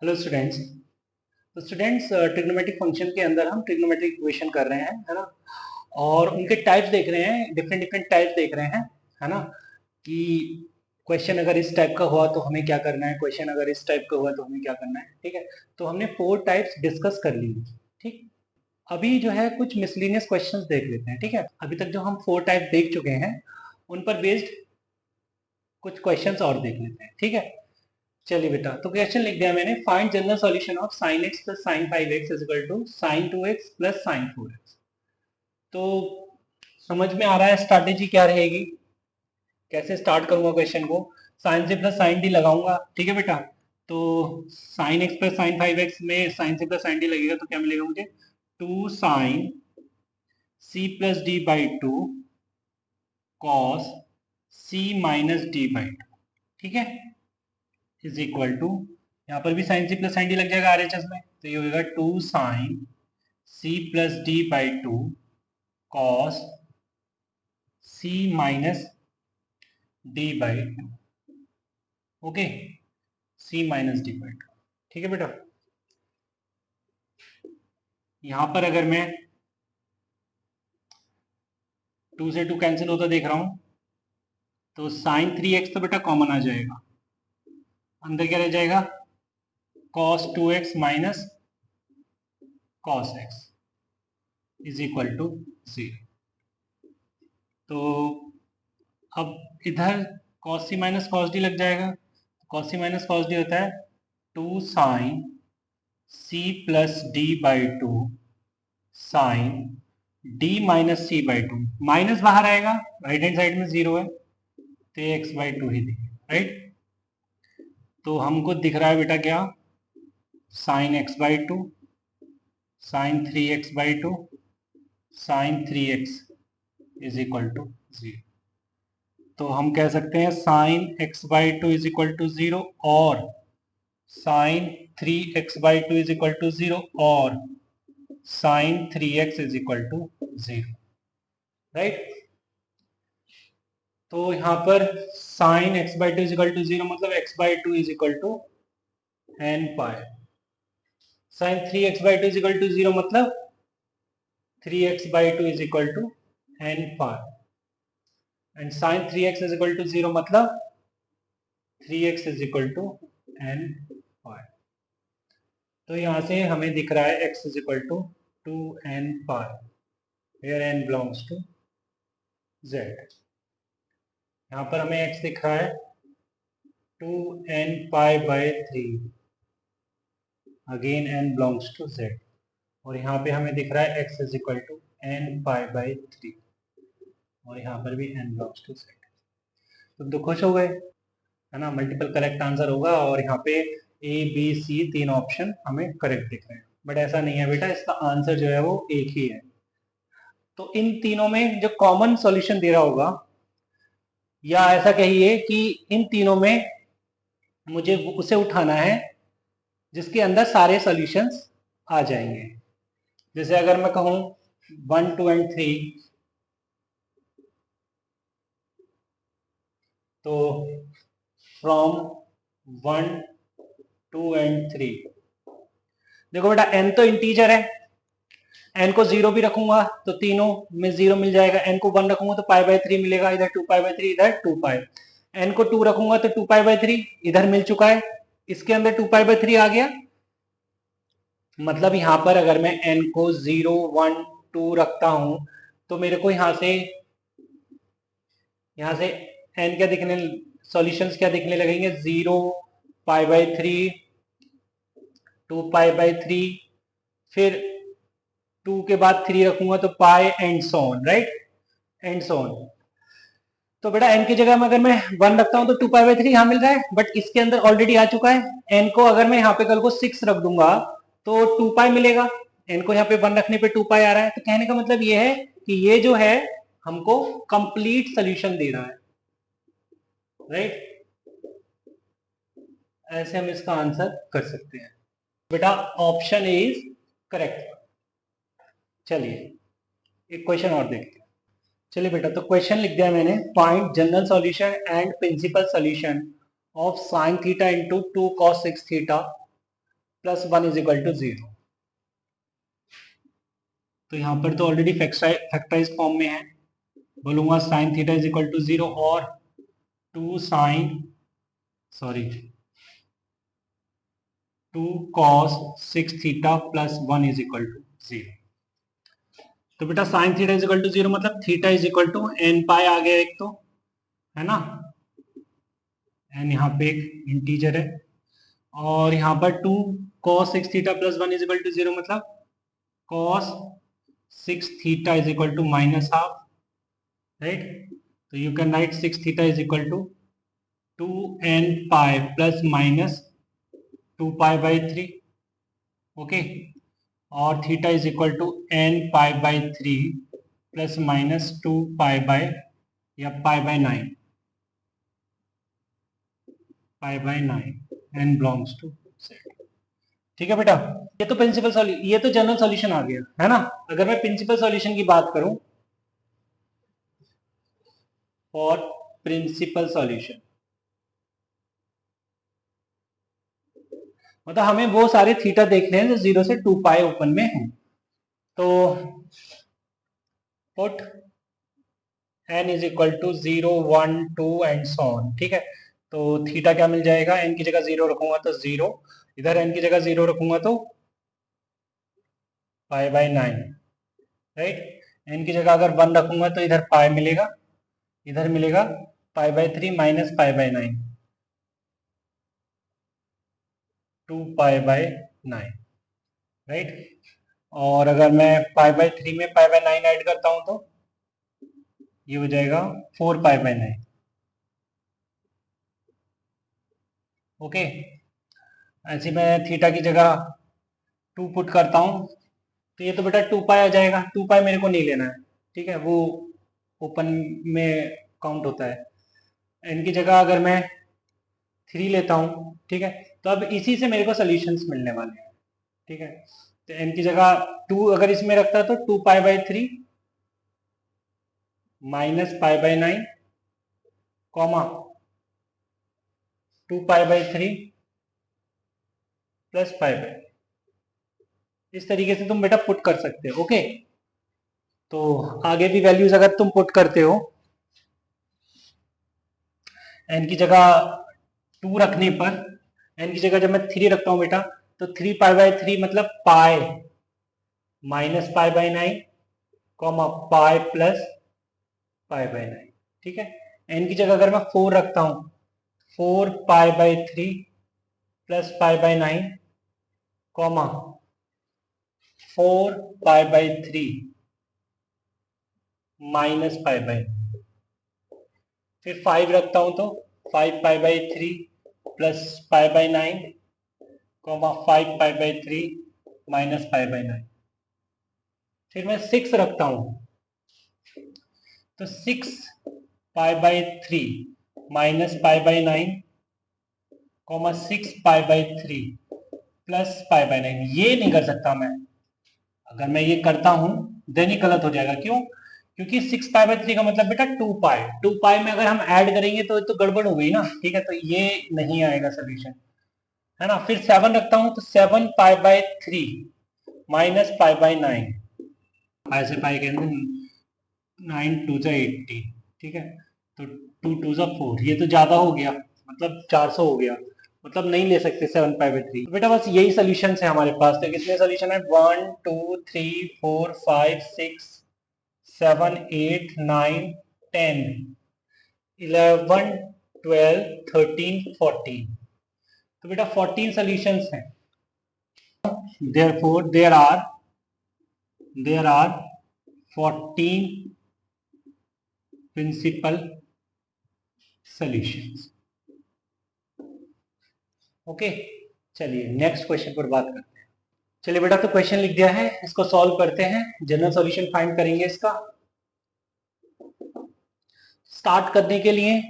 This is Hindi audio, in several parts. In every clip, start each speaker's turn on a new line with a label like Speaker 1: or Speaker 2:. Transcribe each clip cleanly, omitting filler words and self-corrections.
Speaker 1: Hello students. तो स्टूडेंट्स ट्रिग्नोमेट्रिक फंक्शन के अंदर हम ट्रिग्नोमेट्रिक इक्वेशन कर रहे हैं, है ना। और उनके टाइप्स देख रहे हैं, डिफरेंट डिफरेंट टाइप्स देख रहे हैं, है ना। कि क्वेश्चन अगर इस टाइप का हुआ तो हमें क्या करना है, क्वेश्चन अगर इस टाइप का हुआ तो हमें क्या करना है। ठीक है, तो हमने 4 टाइप्स डिस्कस कर लिए। ठीक, अभी जो है कुछ मिसलिनियस क्वेश्चंस देख लेते हैं। ठीक है, अभी तक जो हम 4 टाइप देख चुके हैं उन पर बेस्ड कुछ क्वेश्चंस और देख लेते हैं। ठीक है, चलिए बेटा, तो क्वेश्चन लिख दिया मैंने, find general solution of sin x plus sin 5x is equal to sin 2x plus sin 4x। तो समझ में आ रहा है स्ट्रैटेजी क्या रहेगी, कैसे स्टार्ट करूंगा क्वेश्चन को। sin से प्लस sin d लगाऊंगा। ठीक है बेटा, तो sin x plus sin 5x में sin से प्लस sin d लगेगा तो क्या मिलेगा मुझे, 2 sin c plus d by 2 cos c minus d by 2। ठीक है, इज इक्वल टू, यहाँ पर भी sine c plus sine d लग जाएगा आरएचएस में, तो ये होगा 2 sine c plus d by 2 cos c minus d by 2। Okay, c minus d by 2। ठीक है बेटा, यहां पर अगर मैं 2 से 2 कैंसिल होता देख रहा हूं तो साइन 3x तो बेटा कॉमन आ जाएगा, अंदर क्या रह जाएगा, cos 2x minus cos x is equal to 0। तो अब इधर cos c minus cos d लग जाएगा, cos c minus cos d होता है 2 sine c plus d by 2 sine d minus c by 2, minus बाहर आएगा, राइट हैंड साइड में 0 है तो ये x बाई 2 ही दिखेगा, राइट। तो हमको दिख रहा है बेटा क्या, sine x by 2 sine 3x by 2 sine 3x is equal to 0। तो हम कह सकते हैं sine x by 2 is equal to 0 और sine 3x by 2 is equal to 0 और sine 3x is equal to 0, right. तो यहाँ पर sine x by 2 is equal to 0 मतलब x by 2 is equal to n pi, sine 3x by 2 is equal to 0 मतलब 3x by 2 is equal to n pi, and sine 3x is equal to 0 मतलब 3x is equal to n pi. तो यहाँ से हमें दिख रहा है x is equal to 2n pi, where n belongs to z। यहाँ पर हमें x दिख रहा है 2n pi by 3, again n belongs to z, और यहाँ पे हमें दिख रहा है x is equal to n pi by 3 और यहाँ पर भी n बिलोंग्स टू z। तुम तो खुश हो गए, है ना, मल्टीपल करेक्ट आंसर होगा और यहाँ पे ए बी सी तीन ऑप्शन हमें करेक्ट दिख रहे हैं, बट ऐसा नहीं है बेटा, इसका आंसर जो है वो एक ही है। तो इन तीनों में जो कॉमन सॉल्यूशन दे रहा होगा, या ऐसा कहिए कि इन तीनों में मुझे उसे उठाना है जिसके अंदर सारे सॉल्यूशंस आ जाएंगे। जैसे अगर मैं कहूं 1 2 एंड 3, तो फ्रॉम 1 2 एंड 3, देखो बेटा n तो इंटीजर है, n को 0 भी रखूंगा तो तीनों में 0 मिल जाएगा, n को 1 रखूंगा तो पाई बाई 3 मिलेगा, इधर 2 पाई बाई 3 इधर 2 पाई, n को 2 रखूंगा तो 2 पाई बाई 3 इधर मिल चुका है, इसके अंदर 2 पाई बाई 3 आ गया। मतलब यहां पर अगर मैं n को 0 1 2 रखता हूं तो मेरे को यहां से n क्या दिखने, सॉल्यूशंस क्या दिखने लगेंगे, 0 पाई बाई 3 2 पाई बाई 3, फिर 2 के बाद 3 रखूंगा तो pi and so on, right, and so on. तो बेटा n की जगह में अगर मैं 1 रखता हूं तो 2 पाई बाई 3 यहां मिल रहा है, बट इसके अंदर ऑलरेडी आ चुका है। n को अगर मैं यहाँ पे कल को 6 रख दूंगा तो 2 पाई मिलेगा, n को यहाँ पे 1 रखने पे 2 पाई आ रहा है। तो कहने का मतलब ये है कि ये जो है हमको कंप्लीट सोल्यूशन दे रहा है, राइट। ऐसे हम इसका आंसर कर सकते हैं बेटा, ऑप्शन इज करेक्ट। चलिए एक क्वेश्चन और देखते हैं। चलिए बेटा, तो क्वेश्चन लिख दिया मैंने, find general solution and principal solution of sine theta into 2 cos 6 theta plus 1 is equal to 0। तो यहाँ पर तो ऑलरेडी फैक्टराइज फॉर्म में है, बोलूंगा sine theta is equal to 0 और 2 cos 6 theta plus 1 is equal to 0। तो बेटा sine theta is equal to 0 मतलब theta is equal to n pi आ गया एक, तो है ना, एन यहाँ पे एक इंटीजर है, और यहाँ पर 2 cos 6 theta plus 1 is equal to 0 मतलब cos 6 theta is equal to minus half, right. तो you can write 6 theta is equal to 2n pi plus minus 2 pi by 3, okay, और theta is equal to n pi by 3 plus minus 2 pi by या pi by 9, pi by 9, n belongs to set. ठीक है बेटा, ये तो प्रिंसिपल सॉल्यूशन, ये तो जनरल सॉल्यूशन आ गया है ना। अगर मैं प्रिंसिपल सॉल्यूशन की बात करूं, फॉर प्रिंसिपल सॉल्यूशन मतलब हमें वो सारे थीटा देखने हैं जो 0 से 2 पाई ओपन में हैं। तो put n is equal to 0 1 2 and so on, ठीक है। तो थीटा क्या मिल जाएगा, n की जगह 0 रखूंगा तो 0, इधर n की जगह 0 रखूंगा तो पाई बाय 9, राइट। n की जगह अगर 1 रखूंगा तो इधर पाई मिलेगा, इधर मिलेगा pi by 3 minus pi by 9, 2 pi by 9, right. और अगर मैं पाई बाय 3 में पाई बाय 9 ऐड करता हूं तो ये हो जाएगा 4 पाई बाय 9, ओके। ऐसे मैं थीटा की जगह 2 पुट करता हूं तो ये तो बेटा 2 पाई आ जाएगा, 2 पाई मेरे को नहीं लेना है, ठीक है, वो ओपन में काउंट होता है। n की जगह अगर मैं 3 लेता हूं, ठीक है, तो अब इसी से मेरे को सोल्यूशंस मिलने वाले हैं, ठीक है। तो n की जगह 2 अगर इसमें रखता तो 2 pi bye 3 minus pi by 9 comma 2 pi bye 3 plus pi by, इस तरीके से तुम बेटा पुट कर सकते हो, ओके। तो आगे भी वैल्यूज अगर तुम पुट करते हो, n की जगह 2 रखने पर, n की जगह जब मैं 3 रखता हूं बेटा तो 3 पाई बाय 3 मतलब पाई minus pi by 9 comma pi plus pi by 9, ठीक है। n की जगह अगर मैं 4 रखता हूं, 4 pi by 3 plus pi by 9 comma 4 pi by 3 minus pi by, फिर 5 रखता हूं तो 5 pi by 3 plus pi by 9 comma 5 pi by 3 minus pi by 9। फिर मैं 6 रखता हूं तो 6 pi by 3 minus pi by 9 comma 6 pi by 3 plus pi by 9। ये नहीं कर सकता मैं, अगर मैं ये करता हूं देन ही गलत हो जाएगा, क्यों, क्योंकि 6 पाई बाय 3 का मतलब बेटा 2 पाई में अगर हम ऐड करेंगे तो गड़बड़ हो गई ना, ठीक है, तो ये नहीं आएगा सोल्यूशन, है ना। फिर 7 रखता हूं तो 7 pi by 3 minus pi by 9, ऐसे पाई के अंदर 9 टू जा 80, ठीक है, तो 2 टू जा 4, ये तो ज्यादा हो गया, मतलब 400 हो गया, मतलब नहीं ले सकते 7 पाई बाय 3। बेटा बस यही सोल्यूशन है हमारे पास। तो कितने सोल्यूशन है, 1 2 3 4 5 6 7 8 9 10 11 12 13 14, तो बेटा 14 सॉल्यूशंस हैं। therefore there are 14 principal solutions, okay. चलिए नेक्स्ट क्वेश्चन पर बात करते हैं। चलिए बेटा, तो क्वेश्चन लिख दिया है, इसको सॉल्व करते हैं, जनरल सॉल्यूशन फाइंड करेंगे इसका। स्टार्ट करने के लिए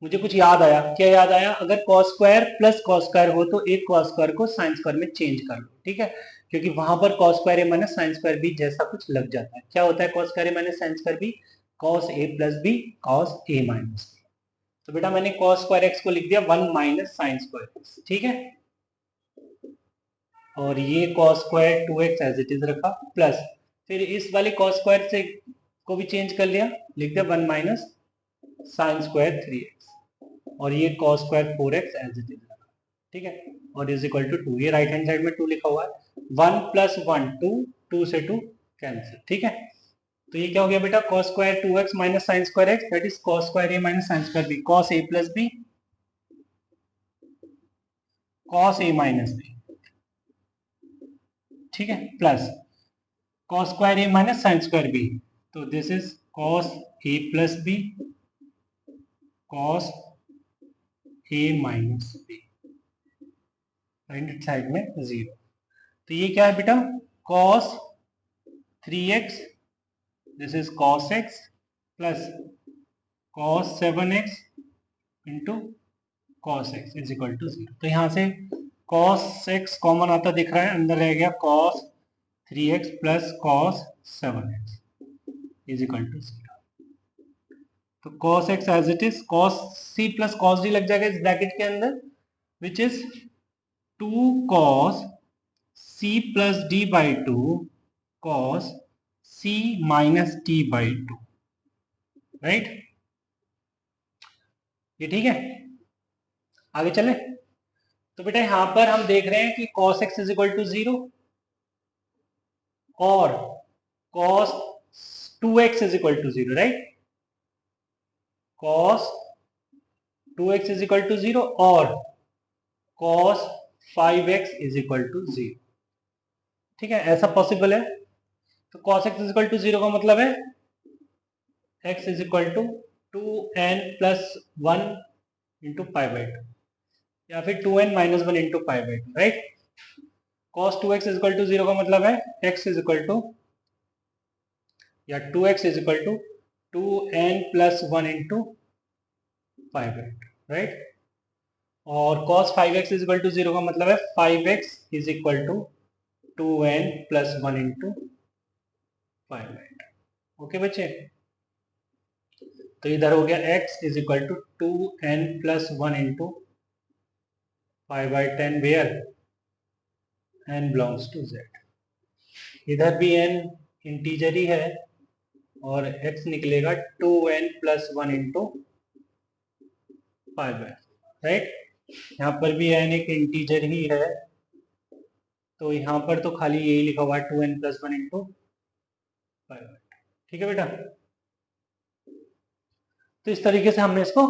Speaker 1: मुझे कुछ याद आया, क्या याद आया, अगर cos square plus cos square हो तो एक cos स्क्वायर को sin स्क्वायर में चेंज कर लो, ठीक है, क्योंकि वहां पर cos square A minus sin square B जैसा कुछ लग जाता है। क्या होता है cos square A minus sin square B, cos A plus B cos A minus B. तो बेटा मैंने cos स्क्वायर एक्स को लिख दिया 1 माइनस sin स्क्वायर एक्स, ठीक है। और ये cos square 2x as it is रखा, प्लस फिर इस वाले cos स्क्वायर से को भी चेंज कर लिया, लिख दिया 1 माइनस साइन स्क्वायर 3x, और ये cos square 4x as it is रखा, ठीक है, और इज इक्वल टू 2, ये राइट हैंड साइड में 2 लिखा हुआ है, 1 प्लस 1 2, 2 से 2 कैंसिल, ठीक है। तो ये क्या हो गया बेटा, cos square 2x minus sine square x, that is cos square a minus sine square b, cos a plus b, cos a minus b, ठीक है, plus cos square a minus sine square b, तो this is cos a plus b, cos a minus b, right side में 0। तो ये क्या है बेटा, cos 3x, this is cos x plus cos 7x into cos x is equal to 0। तो यहाँ से cos x कॉमन आता दिख रहा है, अंदर रह गया cos 3x plus cos 7x is equal to 0। तो cos x as it is, cos c plus cos d लग जाएगा इस ब्रैकेट के अंदर, which is 2 cos c plus d by 2 cos c minus d by 2, right, ये ठीक है। आगे चले, तो बेटा यहां पर हम देख रहे हैं कि cos x is equal to 0 और cos 2x is equal to 0, right, cos 2x is equal to 0 और cos 5x is equal to 0, ठीक है, ऐसा पॉसिबल है। तो cos x is equal to 0 का मतलब है x is equal to 2n plus 1 into pi by 2, या फिर 2n minus 1 into pi by 2, right. cos 2x is equal to 0 का मतलब है x इज इक्वल टू, या 2x is equal to 2n plus 1 into pi by 2, right. और cos 5x is equal to 0 का मतलब है 5x is equal to 2n plus 1 into pi by 2, okay बच्चे। तो इधर हो गया x is equal to 2n plus 1 into pi by 10 where n belongs to z, इधर भी n इंटीजर ही है और x निकलेगा 2n plus 1 into pi by, right. यहाँ पर भी n एक इंटीजर ही है, तो यहाँ पर तो खाली यही लिखा हुआ है 2n plus 1 into pi by, ठीक है बेटा। तो इस तरीके से हमने इसको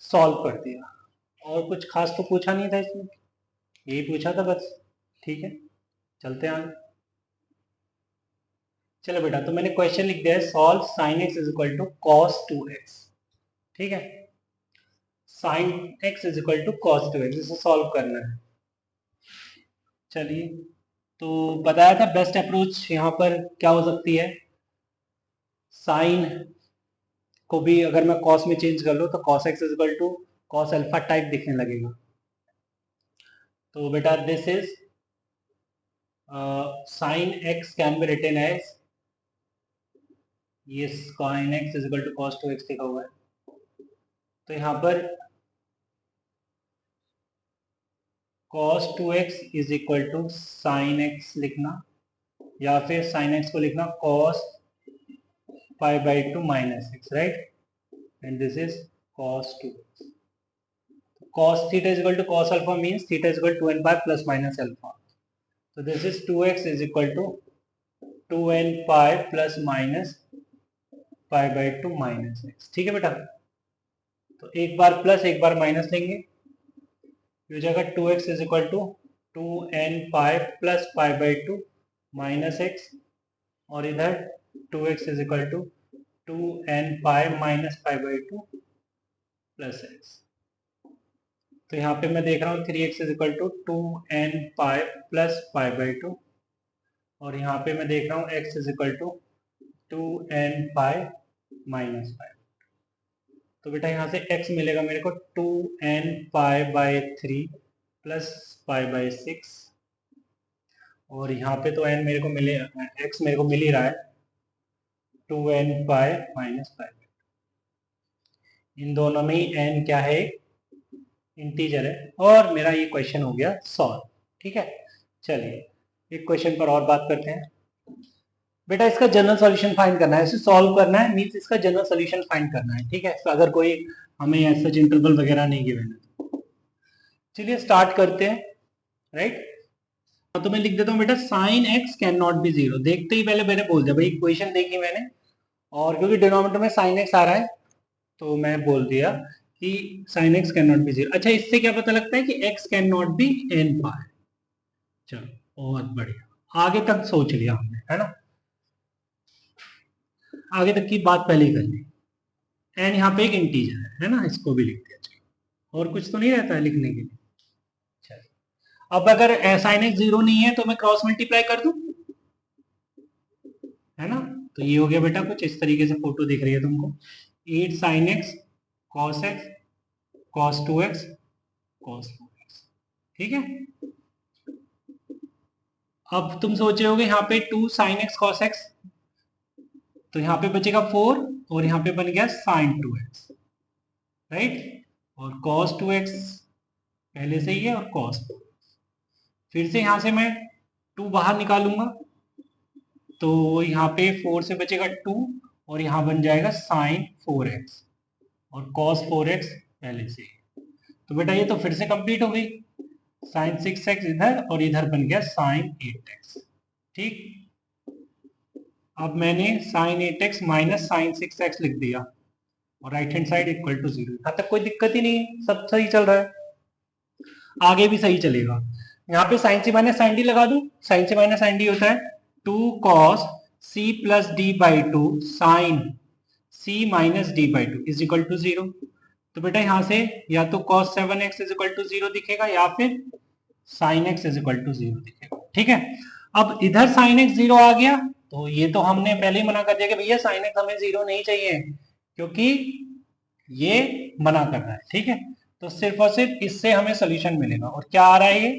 Speaker 1: सॉल्व कर दिया, और कुछ खास तो पूछा नहीं था इसमें, यही पूछा था बस, ठीक है, चलते हैं आगे। चलो बेटा, तो मैंने क्वेश्चन लिख दिया है, solve sine x is equal to cos 2x, ठीक है, sine x is equal to cos 2x, इसे सॉल्व करना है। चलिए, तो बताया था बेस्ट अप्रोच यहाँ पर क्या हो सकती है, साइन को भी अगर मैं कॉस में चेंज कर लूँ तो cos x is equal to cos alpha type दिखने लगेगा। तो बेटा this is sine x can be written as, ये sine x is equal to cos 2x लिखा हुआ है, तो यहाँ पर cos 2x is equal to sine x लिखना, या फिर साइन एक्स को लिखना cos pi by 2 minus x, right, and this is cos 2x। cos theta is equal to cos alpha means theta is equal to 2n pi plus minus alpha, तो this is 2x is equal to 2n pi plus minus pi by 2 minus x, ठीक है बेटा। तो एक बार प्लस एक बार माइनस लेंगे, हो जाएगा 2x is equal to 2n pi plus pi by 2 minus x, और इधर 2x is equal to 2n pi minus pi by 2 plus x. तो यहाँ पे मैं देख रहा हूँ 3x is equal to 2n pi plus pi by 2, और यहाँ पे मैं देख रहा हूँ x is equal to 2n pi minus pi. तो बेटा यहाँ से x मिलेगा मेरे को 2n pi by 3 plus pi by 6, और यहाँ पे तो n मेरे को मिले, x मेरे को मिल ही रहा है 2n पाई माइनस पाई, इन दोनों में ही n क्या है, इंटीजर है, और मेरा ये क्वेश्चन हो गया सॉल्व, ठीक है। चलिए एक क्वेश्चन पर और बात करते हैं। बेटा इसका जनरल सॉल्यूशन फाइंड करना है, इसे सॉल्व करना है, मींस इसका जनरल सॉल्यूशन फाइंड करना है, ठीक है। तो अगर कोई हमें ऐसा इंटरवल वगैरह नहीं गिवन है, चलिए स्टार्ट करते हैं, राइट। तो मैं लिख देता हूँ बेटा sign x can not be zero. देखते ही पहले मैंने बोल दिया भाई, इक्वेशन देखी मैंने, और क्योंकि डिनोमिनेटर में साइन एक्स आ रहा है तो मैं बोल दिया कि sine x can not be zero. अच्छा इससे क्या पता लगता है कि x can not be n pi. चलो बहुत बढ़िया, आगे तक सोच लिया हमने, है ना। आगे तक की बात पहले ही कर ली। एन यहाँ पे एक इंटीजर है ना, इसको भी लिख दिया। चलो और कुछ तो नहीं रहता है लिखने के लिए। चलो अब अगर साइन एक्स जीरो नहीं है तो मैं क्रॉस मल्टीप्लाई कर दूं, है ना। तो ये हो गया बेटा, कुछ इस तरीके से फोटो दिख रही है तुमको। 8 sine x cos x cos 2x cos 4x, ठीक है। अब तुम सोचे होगे यहाँ पे 2 साइन एक्स कॉस एक्स, तो यहाँ पे बचेगा 4 और यहाँ पे बन गया साइन 2x, राइट। और कॉस 2x पहले से ही है और कॉस 4। फिर से यहाँ से मैं 2 बाहर निकालूंगा तो यहाँ पे 4 से बचेगा 2 और यहाँ बन जाएगा साइन 4x और कॉस 4x पहले से ही। तो बेटा ये तो फिर से कंप्लीट हो गई, साइन 6x इधर और इधर बन गया साइन 8x, ठीक। अब मैंने sign 8x minus sine 6x लिख दिया और right hand side equal to 0। यहां तक कोई दिक्कत ही नहीं, सब सही चल रहा है, आगे भी सही चलेगा। यहाँ पे sine c minus sine d लगा दूं, sine c minus sine d होता है 2 cos c plus d by 2 sine c minus d by 2 is equal to 0। तो बेटा यहाँ से या तो cos 7x is equal to 0 दिखेगा या फिर sin x is equal to 0 दिखेगा, ठीक है। अब इधर sin x 0 आ गया तो ये तो हमने पहले ही मना कर दिया कि भैया sin x हमें 0 नहीं चाहिए, क्योंकि ये मना कर रहा है, ठीक है। तो सिर्फ और सिर्फ इससे हमें सोल्यूशन मिलेगा। और क्या आ रहा है ये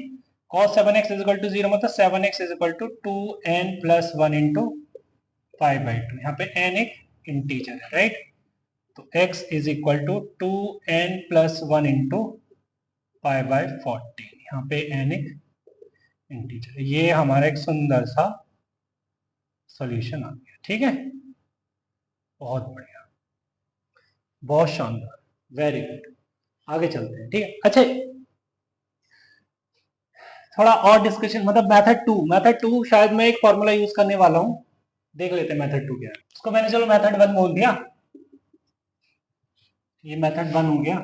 Speaker 1: cos 7x is equal to 0, मतलब 7x is equal to 2n plus 1 into 5/2। यहाँ पे n एक इंटीजर है, राइट। तो x is equal to 2n plus 1 into 5/14। यहाँ पे n एक इंटीजर, ये हमारा एक सुंदर सा सॉल्यूशन आ गया, ठीक है। बहुत बढ़िया, बहुत शानदार, वेरी गुड। आगे चलते हैं, ठीक है। अच्छा थोड़ा और डिस्कशन, मतलब मेथड 2 शायद मैं एक फॉर्मूला यूज करने वाला हूं, देख लेते हैं मेथड 2 क्या है। उसको मैंने चलो मेथड 1 बोल दिया, ये मेथड 1 हो गया,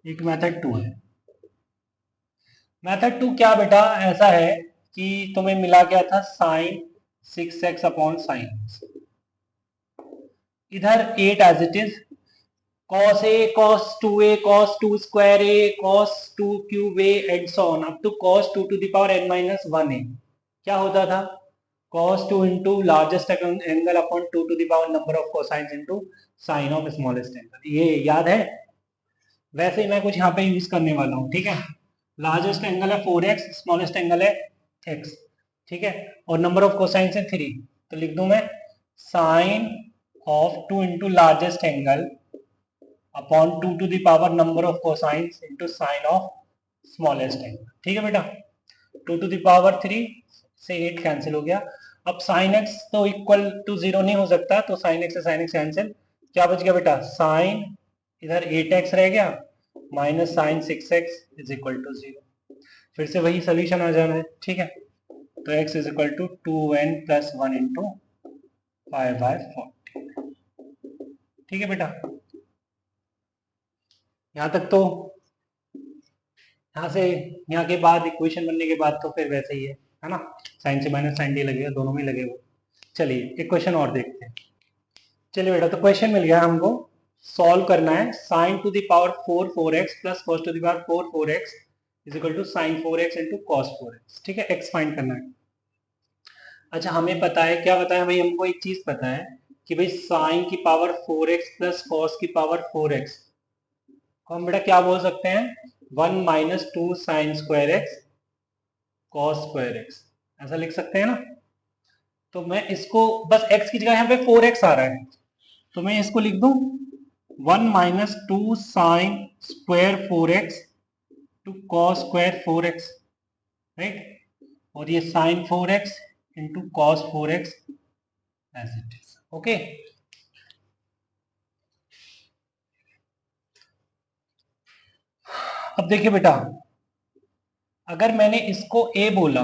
Speaker 1: एक मेथड 2 है। मेथड 2 क्या बेटा ऐसा है कि तुम्हें मिला क्या था साइन 6x अपॉन साइन, इधर 8 as it is, cos a cos 2a cos 2 square a cos 2 cube a and so on up to cos 2 to the power n minus 1a। क्या होता था cos 2 into largest angle upon 2 to the power number of cosines into sin of smallest angle, ये याद है। वैसे ही मैं कुछ यहाँ पे यूज करने वाला हूँ, ठीक है। लार्जेस्ट एंगल है 4x, स्मॉलेस्ट एंगल है x, ठीक है। और नंबर ऑफ कोसाइंस है 3, तो लिख दूं मैं sine of 2 into largest angle upon 2 to the power number of cosines into sin of smallest angle, ठीक है बेटा। 2 to the power 3 से 8 कैंसिल हो गया। अब sin x तो इक्वल टू 0 नहीं हो सकता, तो sin x से sin x कैंसिल, क्या बच गया बेटा sin इधर 8x रह गया minus sine 6x is equal to 0। फिर से वही सोल्यूशन आ जाना है, ठीक है। तो x is equal to 2n plus 1 into 5/14, ठीक है बेटा। यहाँ तक तो, यहाँ से यहाँ के बाद इक्वेशन बनने के बाद तो फिर वैसे ही है ना, साइन से माइनस साइन डी लगेगा, दोनों में लगेगा। चलिए एक क्वेश्चन और देखते हैं। चलिए बेटा तो क्वेश्चन मिल गया हमको, सॉल्व करना है sine to the power 4 plus cos to the power 4 is equal to sine 4x into cos 4x, ठीक है। एक्स फाइंड करना है। अच्छा हमें पता है, क्या पता है भाई, हमको एक चीज पता है कि भाई साइन की पावर 4x प्लस कॉस की पावर 4x को हम बेटा क्या बोल सकते हैं, 1 minus 2 sine square x cos square x, ऐसा लिख सकते हैं ना। तो मैं इसको बस x की जगह यहाँ पे 4x आ रहा है, तो मैं इसको लिख दूं 1 minus 2 sine square 4x to cos square 4x, right, और ये sine 4x into cos 4x as it is. Okay, अब देखिए बेटा, अगर मैंने इसको a बोला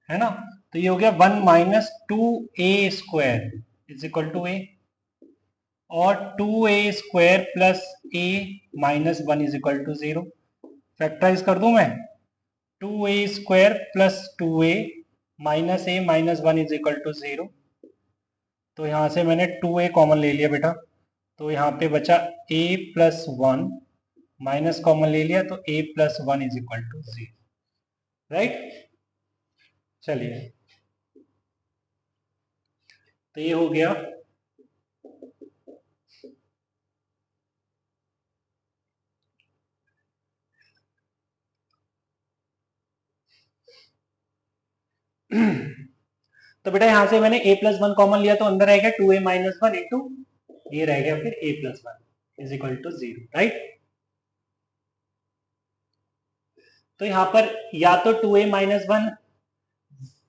Speaker 1: है ना, तो ये हो गया 1 minus 2a² is equal to a, और 2a² plus a minus 1 is equal to 0। Factorise कर दूं मैं, 2a² plus 2a minus a minus 1 is equal to 0। तो यहाँ से मैंने 2a कॉमन ले लिया बेटा, तो यहाँ पे बचा a प्लस 1, माइनस कॉमन ले लिया तो a plus 1 is equal to 0, right. चलिए, तो ये हो गया तो बेटा यहां से मैंने a प्लस 1 कॉमन लिया, तो अंदर रहेगा 2a माइनस 1 इंटू ये रह गया फिर a plus 1 is equal to 0, right. तो यहां पर या तो 2a माइनस 1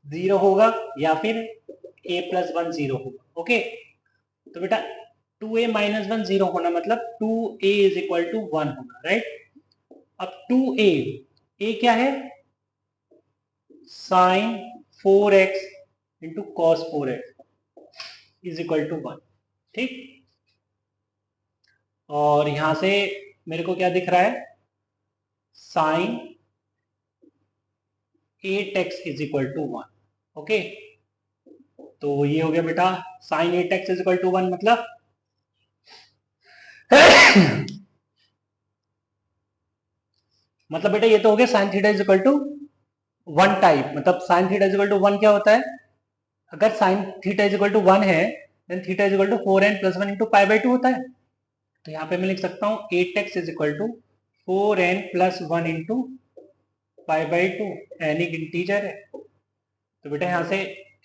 Speaker 1: 0 होगा या फिर a प्लस 1 0 होगा। ओके, तो बेटा 2a माइनस 1 0 होना मतलब 2a इज इक्वल टू 1 होगा, राइट। अब 2a, a क्या है, sine 4x into cos 4x is equal to 1, ठीक। और यहां से मेरे को क्या दिख रहा है, sine 8x is equal to 1। Okay, तो ये हो गया बेटा sign 8x is equal to 1, मतलब मतलब बेटा ये तो हो गया sine theta is equal to 1 type. मतलब sine theta is equal to 1 क्या होता है, अगर sine theta is equal to 1 है then theta is equal to 4n plus 1 into pi by 2 होता है। तो यहाँ पे मैं लिख सकता हूँ 8x is equal to 4n plus 1 into pi by 2, n एक इंटीजर है। तो बेटा यहाँ से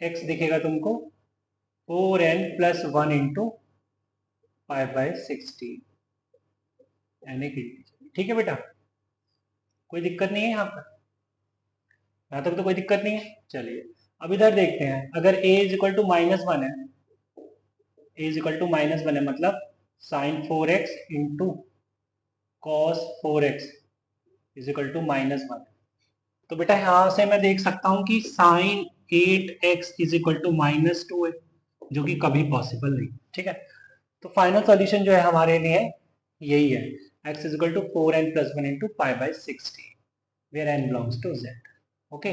Speaker 1: x दिखेगा तुमको 4n plus 1 into pi by 16, n एक इंटीजर, ठीक है बेटा, कोई दिक्कत नहीं है यहाँ पर, यहाँ तक तो कोई दिक्कत नहीं है। चलिए अब इधर देखते हैं, अगर a is equal to minus 1 है, a is equal to minus 1 है मतलब sine 4x into cos 4x is equal to minus 1। तो बेटा यहां से मैं देख सकता हूं कि sine 8x is equal to minus 2 है, जो कि कभी पॉसिबल नहीं, ठीक है। तो फाइनल सॉल्यूशन जो है हमारे लिए यही है, x is equal to 4n plus 1 into pi by 16 where n belongs to z। Okay.